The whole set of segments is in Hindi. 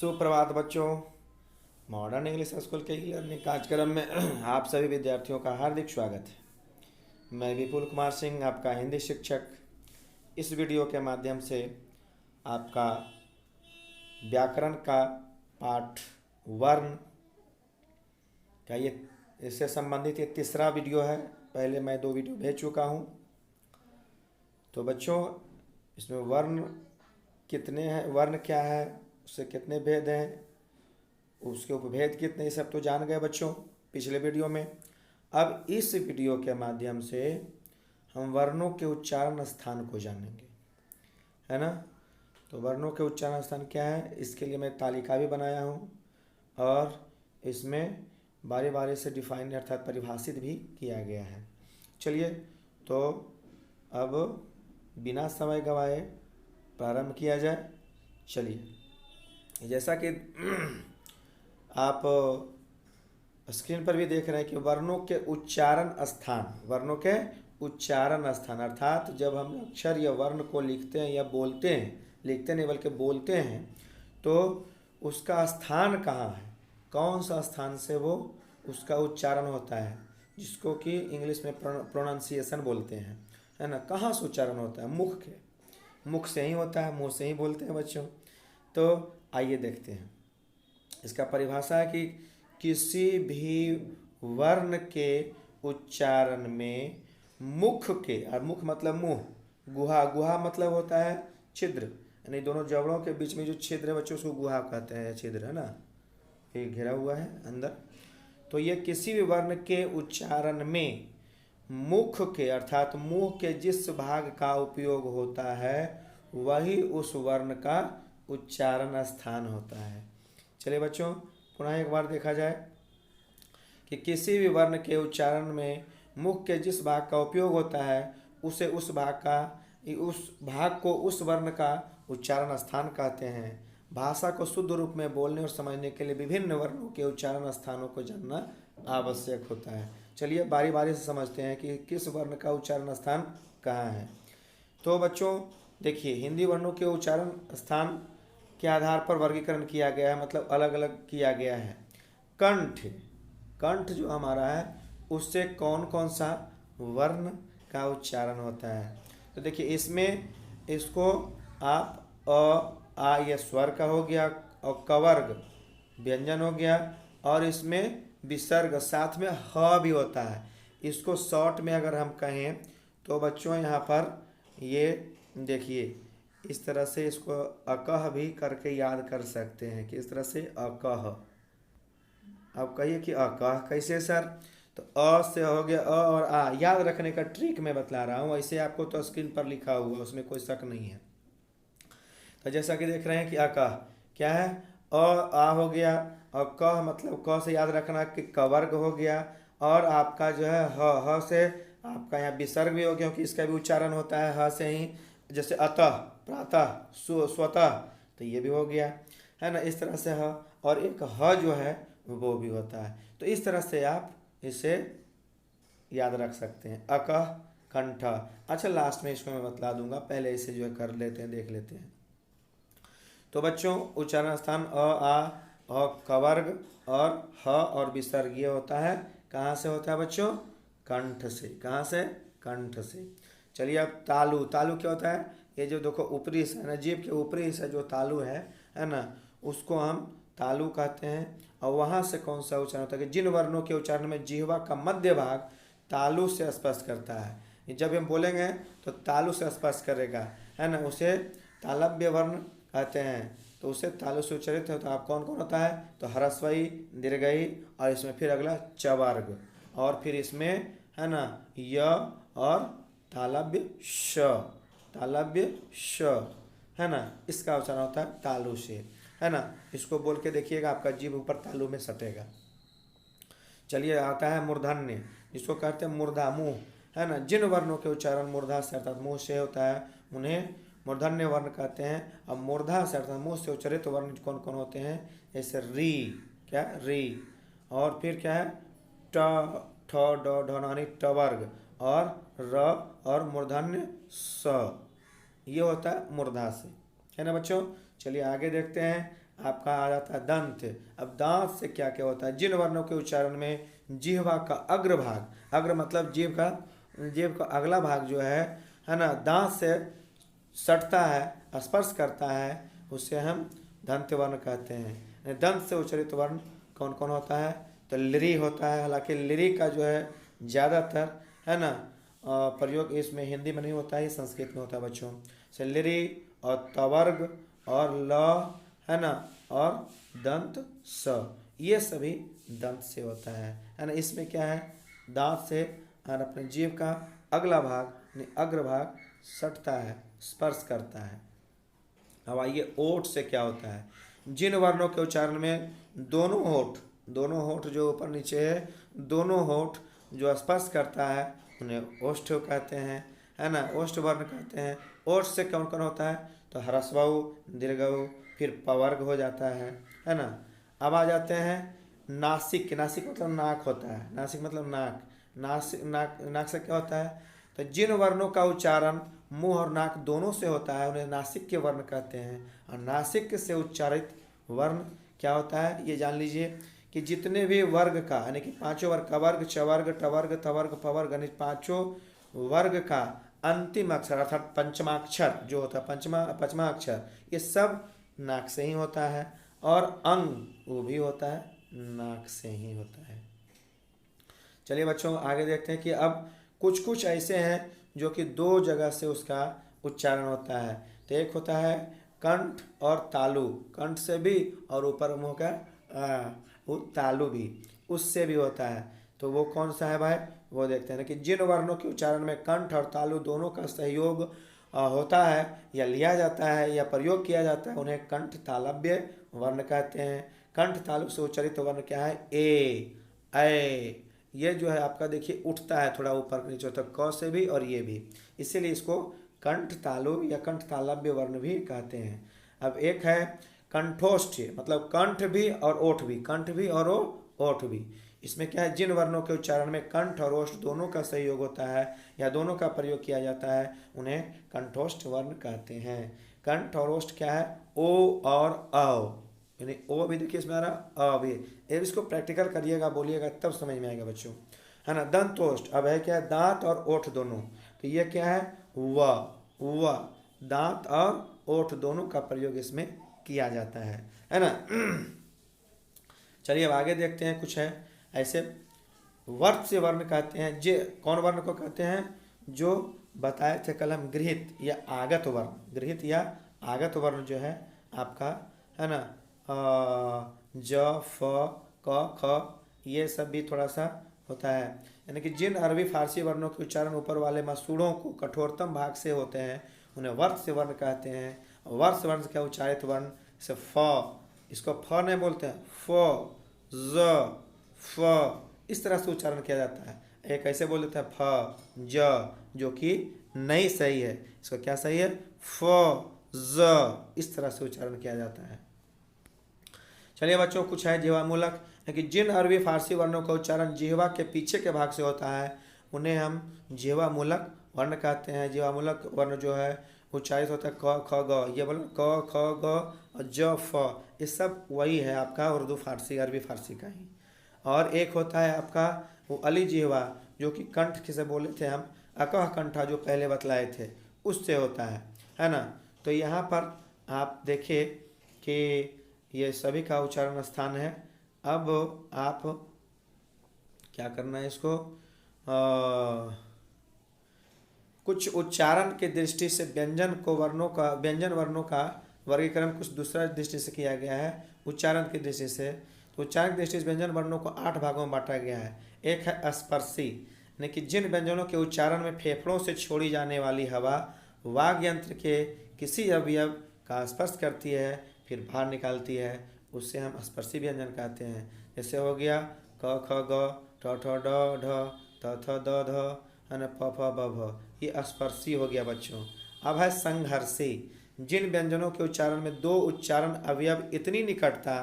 सुप्रभात बच्चों। मॉडर्न इंग्लिश स्कूल के ई लर्निंग कार्यक्रम में आप सभी विद्यार्थियों का हार्दिक स्वागत है। मैं विपुल कुमार सिंह, आपका हिंदी शिक्षक। इस वीडियो के माध्यम से आपका व्याकरण का पाठ वर्ण का ये इससे संबंधित ये तीसरा वीडियो है। पहले मैं 2 वीडियो भेज चुका हूँ। तो बच्चों, इसमें वर्ण कितने हैं, वर्ण क्या है, उससे कितने भेद हैं, उसके उपभेद कितने, ये सब तो जान गए बच्चों पिछले वीडियो में। अब इस वीडियो के माध्यम से हम वर्णों के उच्चारण स्थान को जानेंगे, है ना। तो वर्णों के उच्चारण स्थान क्या है, इसके लिए मैं तालिका भी बनाया हूँ और इसमें बारी बारी से डिफाइन अर्थात परिभाषित भी किया गया है। चलिए, तो अब बिना समय गवाए प्रारंभ किया जाए। चलिए, जैसा कि आप स्क्रीन पर भी देख रहे हैं कि वर्णों के उच्चारण स्थान अर्थात जब हम अक्षर या वर्ण को लिखते हैं या बोलते हैं, लिखते नहीं बल्कि बोलते हैं, तो उसका स्थान कहाँ है, कौन सा स्थान से वो उसका उच्चारण होता है, जिसको कि इंग्लिश में प्रोनाउंसिएशन बोलते हैं, है ना। कहाँ से उच्चारण होता है, मुख से ही होता है, मुंह से ही बोलते हैं बच्चों। तो आइए देखते हैं। इसका परिभाषा है कि किसी भी वर्ण के उच्चारण में मुख के, और मुख मतलब मुंह, गुहा मतलब होता है छिद्र, यानी दोनों जबड़ों के बीच में जो छिद्र है बच्चों, उसको गुहा कहते हैं, छिद्र, है ना, ये घिरा हुआ है अंदर। तो ये किसी भी वर्ण के उच्चारण में मुख के अर्थात मुंह के जिस भाग का उपयोग होता है वही उस वर्ण का उच्चारण स्थान होता है। चलिए बच्चों, पुनः एक बार देखा जाए कि किसी भी वर्ण के उच्चारण में मुख के जिस भाग का उपयोग होता है उसे उस भाग को उस वर्ण का उच्चारण स्थान कहते हैं। भाषा को शुद्ध रूप में बोलने और समझने के लिए विभिन्न वर्णों के उच्चारण स्थानों को जानना आवश्यक होता है। चलिए बारी बारी से समझते हैं कि किस वर्ण का उच्चारण स्थान कहाँ है। तो बच्चों देखिए, हिंदी वर्णों के उच्चारण स्थान के आधार पर वर्गीकरण किया गया है, मतलब अलग अलग किया गया है। कंठ जो हमारा है उससे कौन कौन सा वर्ण का उच्चारण होता है। तो देखिए, इसमें इसको आप आ ये स्वर का हो गया, और कवर्ग व्यंजन हो गया, और इसमें विसर्ग साथ में ह भी होता है। इसको शॉर्ट में अगर हम कहें तो बच्चों यहाँ पर ये देखिए, इस तरह से इसको अकह भी करके याद कर सकते हैं कि इस तरह से अकह। अब कहिए कि अकह कैसे सर, तो अ से हो गया अ और आ, याद रखने का ट्रिक मैं बतला रहा हूँ, ऐसे आपको तो स्क्रीन पर लिखा हुआ उसमें कोई शक नहीं है। तो जैसा कि देख रहे हैं कि अकह क्या है, अ आ हो गया, और क मतलब क से याद रखना कि कवर्ग हो गया, और आपका जो है ह से आपका यहाँ विसर्ग भी हो गया क्योंकि इसका भी उच्चारण होता है ह से ही, जैसे अतः, प्रातः, स्वतः, तो ये भी हो गया, है ना। इस तरह से ह, और एक ह जो है वो भी होता है। तो इस तरह से आप इसे याद रख सकते हैं, अकह, कंठ। अच्छा, लास्ट में इसको मैं बतला दूंगा, पहले इसे जो है कर लेते हैं, देख लेते हैं। तो बच्चों, उच्चारण स्थान अ कवर्ग और ह और विसर्ग ये होता है, कहाँ से होता है बच्चों, कंठ से। कहाँ से, कंठ से। चलिए अब तालु क्या होता है, ये जो देखो ऊपरी हिस्सा है ना, जीभ के ऊपरी हिस्सा जो तालु है ना, उसको हम तालु कहते हैं। और वहाँ से कौन सा उच्चारण होता है कि जिन वर्णों के उच्चारण में जिह्वा का मध्य भाग तालु से स्पर्श करता है, जब हम बोलेंगे तो तालु से स्पर्श करेगा, है ना, उसे तालव्य वर्ण कहते हैं। तो उसे तालु से उच्चारित होता है। आप कौन कौन होता है, तो ह्रस्वई, दीर्घई, और इसमें फिर अगला चवर्ग, और फिर इसमें है ना य और तालव्य श, है ना, इसका उच्चारण होता है तालु से, है ना। इसको बोल के देखिएगा, आपका जीभ ऊपर तालु में सटेगा। चलिए आता है मूर्धन्य, जिसको कहते हैं मूर्धा, मुंह, है ना। जिन वर्णों के उच्चारण मूर्धा से अर्थात मुंह से होता है उन्हें मूर्धन्य वर्ण कहते हैं। अब मूर्धा से अर्थात मुंह से उच्चारित वर्ण कौन कौन होते हैं, जैसे री, क्या री, और फिर क्या है ट, ठ, ड, ढ, यानी टवर्ग, और र और मूर्धन्य स, ये होता है मूर्धा से, है ना बच्चों। चलिए आगे देखते हैं। आपका आ जाता है दंत। अब दांत से क्या क्या होता है, जिन वर्णों के उच्चारण में जिह्वा का अग्रभाग, अग्र मतलब जीभ का अगला भाग जो है ना, दांत से सटता है, स्पर्श करता है, उसे हम दंत वर्ण कहते हैं। दंत से उच्चारित वर्ण कौन कौन होता है, तो लिरी होता है। हालांकि लिरी का जो है ज़्यादातर है ना प्रयोग इसमें हिंदी में नहीं होता है, संस्कृत में होता है बच्चों। से लिरी और तवर्ग और ल है ना, और दंत स, ये सभी दंत से होता है ना। इसमें क्या है, दांत से और अपने जीभ का अगला भाग यानी अग्रभाग सटता है, स्पर्श करता है। अब आइए ओठ से क्या होता है। जिन वर्णों के उच्चारण में दोनों होठ जो ऊपर नीचे है, दोनों होठ जो स्पर्श करता है उन्हें ओष्ठ कहते हैं, है ना, ओष्ठ वर्ण कहते हैं। ओष्ठ से कौन कौन होता है, तो ह्रस्व दीर्घ फिर पवर्ग हो जाता है ना। अब आ जाते हैं नासिक। नासिक मतलब नाक होता है, नासिक मतलब नाक। नाक से क्या होता है, तो जिन वर्णों का उच्चारण मुंह और नाक दोनों से होता है उन्हें नासिक के वर्ण कहते हैं। और नासिक से उच्चारित वर्ण क्या होता है, ये जान लीजिए कि जितने भी वर्ग का यानी कि पांचों वर्ग, कवर्ग चवर्ग टवर्ग तवर्ग पवर्ग यानी पांचों वर्ग का अंतिम अक्षर अर्थात पंचमाक्षर जो होता है, पंचमा अक्षर, ये सब नाक से ही होता है। और अंग वो भी होता है नाक से ही होता है। चलिए बच्चों आगे देखते हैं कि अब कुछ कुछ ऐसे हैं जो कि दो जगह से उसका उच्चारण होता है। तो एक होता है कंठ और तालु, कंठ से भी और ऊपर मुंह का वो तालु भी, उससे भी होता है। तो वो कौन सा है भाई, वो देखते हैं कि जिन वर्णों के उच्चारण में कंठ और तालु दोनों का सहयोग होता है या लिया जाता है या प्रयोग किया जाता है उन्हें कंठ तालव्य वर्ण कहते हैं। कंठ तालु से उच्चारित वर्ण क्या है, ए ये जो है आपका देखिए उठता है थोड़ा ऊपर नीचे होता है, क से भी और ये भी, इसीलिए इसको कंठ तालु या कंठ तालव्य वर्ण भी कहते हैं। अब एक है कंठोष्ठ, मतलब कंठ भी और ओठ भी, कंठ भी और ओठ भी। इसमें क्या है, जिन वर्णों के उच्चारण में कंठ और ओष्ठ दोनों का सहयोग होता है या दोनों का प्रयोग किया जाता है उन्हें कंठोष्ठ वर्ण कहते हैं। कंठ और ओष्ठ क्या है, ओ और अ, यानी ओ भी देखिए इसमें आ रहा, अ भी। अब इसको प्रैक्टिकल करिएगा, बोलिएगा तब समझ में आएगा बच्चों, है ना। दंतोष्ठ अब है क्या है, दांत और ओठ दोनों, तो ये क्या है, व दांत और ओठ दोनों का प्रयोग इसमें किया जाता है ना। चलिए अब आगे देखते हैं, कुछ है ऐसे वर्त से वर्ण कहते हैं। जे कौन वर्ण को कहते हैं, जो बताए थे कल हम, गृहीत या आगत वर्ण, गृहीत या आगत वर्ण जो है आपका, है ना, ज फ क ख ये सब भी थोड़ा सा होता है। यानी कि जिन अरबी फारसी वर्णों के उच्चारण ऊपर वाले मसूड़ों को कठोरतम भाग से होते हैं उन्हें वर्त से वर्ण कहते हैं। वर्त वर्ण का उच्चारित वर्ण से फ, इसको फ नहीं बोलते हैं, फ ज फ, इस तरह से उच्चारण किया जाता है। एक ऐसे बोल देते हैं फ ज, जो कि नहीं सही है, इसको क्या सही है, फ ज, इस तरह से उच्चारण किया जाता है। चलिए बच्चों कुछ है जिह्वामूलक, कि जिन अरबी फारसी वर्णों का उच्चारण जिह्वा के पीछे के भाग से होता है उन्हें हम जिह्वामूलक वर्ण कहते हैं। जिह्वामूलक वर्ण जो है उच्चारित होता है क ख ग, ये बोलो क ख ग और ज फ, ये सब वही है आपका उर्दू फारसी अरबी फारसी का ही। और एक होता है आपका वो अली जिह्वा, जो कि कंठ से बोले थे हम, अकह कंठा जो पहले बतलाए थे, उससे होता है ना। तो यहाँ पर आप देखिए कि ये सभी का उच्चारण स्थान है। अब आप क्या करना है, इसको कुछ उच्चारण के दृष्टि से व्यंजन वर्णों का वर्गीकरण कुछ दूसरा दृष्टि से किया गया है उच्चारण की दृष्टि से। तो उच्चारण की दृष्टि से व्यंजन वर्णों को 8 भागों में बांटा गया है। एक है स्पर्शी, यानी कि जिन व्यंजनों के उच्चारण में फेफड़ों से छोड़ी जाने वाली हवा वाग यंत्र के किसी अवयव का स्पर्श करती है फिर बाहर निकालती है, उससे हम स्पर्शी व्यंजन कहते हैं। जैसे हो गया क ख ग ठ ठ ड ढ त थ द ध है प फ ब भ, ये स्पर्शी हो गया बच्चों। अब है संघर्षी, जिन व्यंजनों के उच्चारण में दो उच्चारण अवयव इतनी निकटता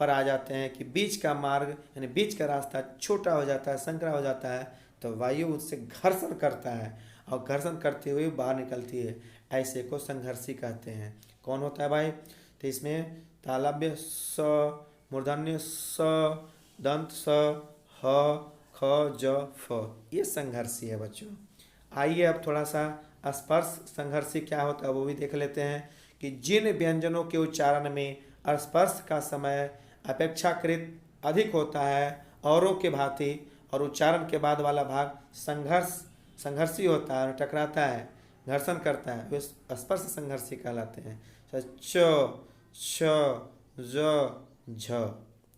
पर आ जाते हैं कि बीच का मार्ग यानी बीच का रास्ता छोटा हो जाता है, संकरा हो जाता है, तो वायु उससे घर्षण करता है और घर्षण करते हुए बाहर निकलती है, ऐसे को संघर्षी कहते हैं। कौन होता है भाई, तो इसमें तालव्य स, मूर्धन्य स, दंत स, ह, ख, ज, फ। ये संघर्षी है बच्चों। आइए अब थोड़ा सा स्पर्श संघर्षी क्या होता है वो भी देख लेते हैं कि जिन व्यंजनों के उच्चारण में स्पर्श का समय अपेक्षाकृत अधिक होता है औरों के भांति और उच्चारण के बाद वाला भाग संघर्षी होता है और टकराता है, घर्षण करता है, वे स्पर्श संघर्षी कहलाते हैं। च, श, ज, झ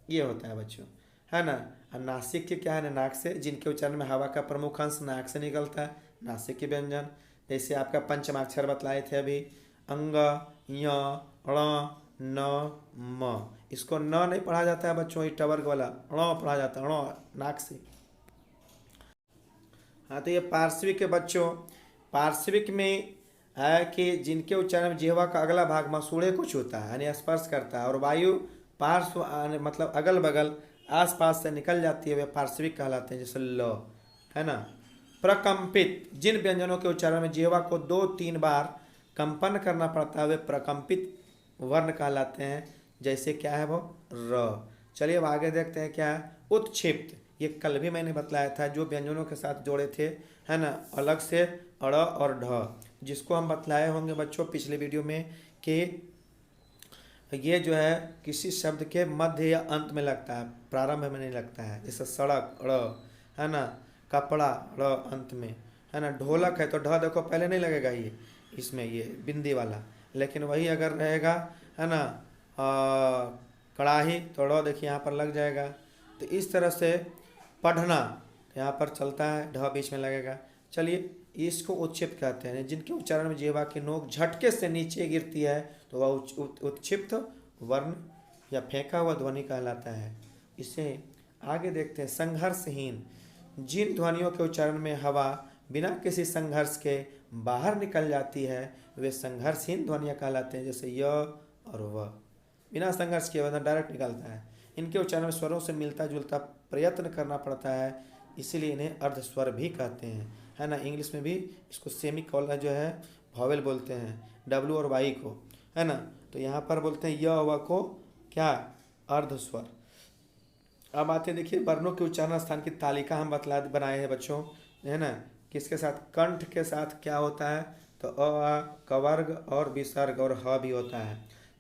ये होता है बच्चों, है ना। और नासिक के क्या है ना, नाक से, जिनके उच्चारण में हवा का प्रमुख अंश नाक से निकलता है, नासिक के व्यंजन। जैसे आपका पंचमाक्षर बतलाए थे अभी, अंग, य, ण, न, म। इसको न नहीं पढ़ा जाता है बच्चों, ये टवर्ग वाला ण पढ़ा जाता है, ण नाक से। हाँ तो ये पार्श्विक के बच्चों, पार्श्विक में है कि जिनके उच्चारण में जिह्वा का अगला भाग मसूड़े को छूता है यानी स्पर्श करता है और वायु पार्श्व मतलब अगल बगल आसपास से निकल जाती है, वे पार्श्विक कहलाते हैं। जैसे ल, है ना। प्रकंपित, जिन व्यंजनों के उच्चारण में जिह्वा को 2-3 बार कंपन करना पड़ता है वे प्रकंपित वर्ण कहलाते हैं। जैसे क्या है वो र। चलिए अब आगे देखते हैं क्या है उत्क्षिप्त। ये कल भी मैंने बतलाया था, जो व्यंजनों के साथ जोड़े थे, है ना, अलग से अड़ और ढ, जिसको हम बतलाए होंगे बच्चों पिछले वीडियो में कि ये जो है किसी शब्द के मध्य या अंत में लगता है, प्रारंभ में नहीं लगता है। जैसे सड़क ड़, है ना, कपड़ा ड़ अंत में, है ना। ढोलक है तो ढ देखो पहले नहीं लगेगा ये इसमें, ये बिंदी वाला, लेकिन वही अगर रहेगा, है ना, कड़ाही तो ड़ देखिए यहाँ पर लग जाएगा। तो इस तरह से पढ़ना यहाँ पर चलता है, ढ बीच में लगेगा। चलिए इसको उत्क्षिप्त कहते हैं, जिनके उच्चारण में जिह्वा की नोक झटके से नीचे गिरती है तो वह उत्क्षिप्त वर्ण या फेंका हुआ ध्वनि कहलाता है। इसे आगे देखते हैं संघर्षहीन, जिन ध्वनियों के उच्चारण में हवा बिना किसी संघर्ष के बाहर निकल जाती है वे संघर्षहीन ध्वनियाँ कहलाते हैं। जैसे य और व, बिना संघर्ष किए वह डायरेक्ट निकलता है। इनके उच्चारण में स्वरों से मिलता जुलता प्रयत्न करना पड़ता है, इसीलिए इन्हें अर्धस्वर भी कहते हैं, है ना। इंग्लिश में भी इसको सेमी कॉलर जो है वॉवेल बोलते हैं, डब्ल्यू और वाई को, है ना। तो यहाँ पर बोलते हैं य व को क्या, अर्धस्वर। अब आते हैं देखिए वर्णों के उच्चारण स्थान की तालिका हम बनाए हैं बच्चों, है ना। किसके साथ, कंठ के साथ क्या होता है तो अ, कवर्ग और विसर्ग और ह भी होता है।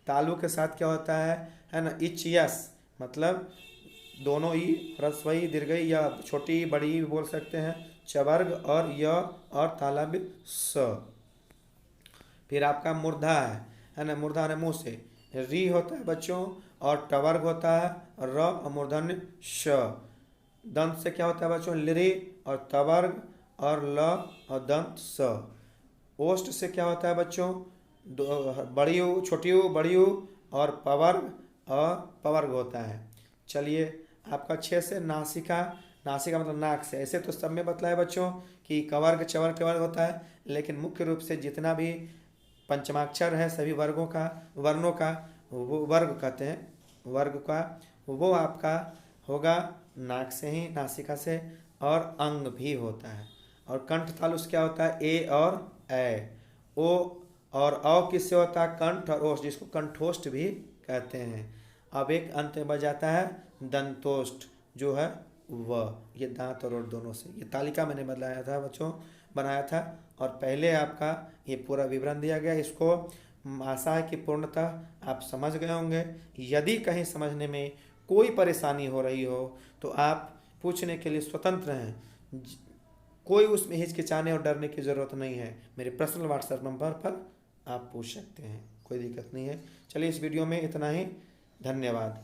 तालु के साथ क्या होता है ना, इच यस, मतलब दोनों ही ह्रस्व ई दीर्घ ई या छोटी बड़ी भी बोल सकते हैं। चवर्ग और य और तालव्य स। फिर आपका मूर्धा है ना, मूर्धा ने मुंह से, री होता है बच्चों और टवर्ग होता है र और मूर्धन्य श। दंत से क्या होता है बच्चों, लिरी और तवर्ग और ल और दंत स। ओष्ठ से क्या होता है बच्चों, बड़ी ऊ, छोटी ऊ, बड़ी ऊ और पवर्ग और पवर्ग होता है। चलिए आपका 6 से नासिका, नासिका मतलब नाक से। ऐसे तो सब में बतलाया बच्चों कि कवर्ग चवर्ग कवर्ग होता है, लेकिन मुख्य रूप से जितना भी पंचमाक्षर है सभी वर्गों का, वर्णों का वो वर्ग कहते हैं, वर्ग का वो आपका होगा नाक से ही, नासिका से, और अंग भी होता है। और कंठ तालु से क्या होता है, ए और ए। ओ और अ किससे होता है, कंठ और ओष्ठ, जिसको कंठोष्ठ भी कहते हैं। अब एक अंत में बच जाता है दंतोष्ठ जो है व, ये दांत और ओठ दोनों से। ये तालिका मैंने बताया था बच्चों, बनाया था, और पहले आपका ये पूरा विवरण दिया गया। इसको आशा है कि पूर्णतः आप समझ गए होंगे। यदि कहीं समझने में कोई परेशानी हो रही हो तो आप पूछने के लिए स्वतंत्र हैं, कोई उसमें हिचकिचाने और डरने की ज़रूरत नहीं है। मेरे पर्सनल व्हाट्सएप नंबर पर आप पूछ सकते हैं, कोई दिक्कत नहीं है। चलिए इस वीडियो में इतना ही, धन्यवाद।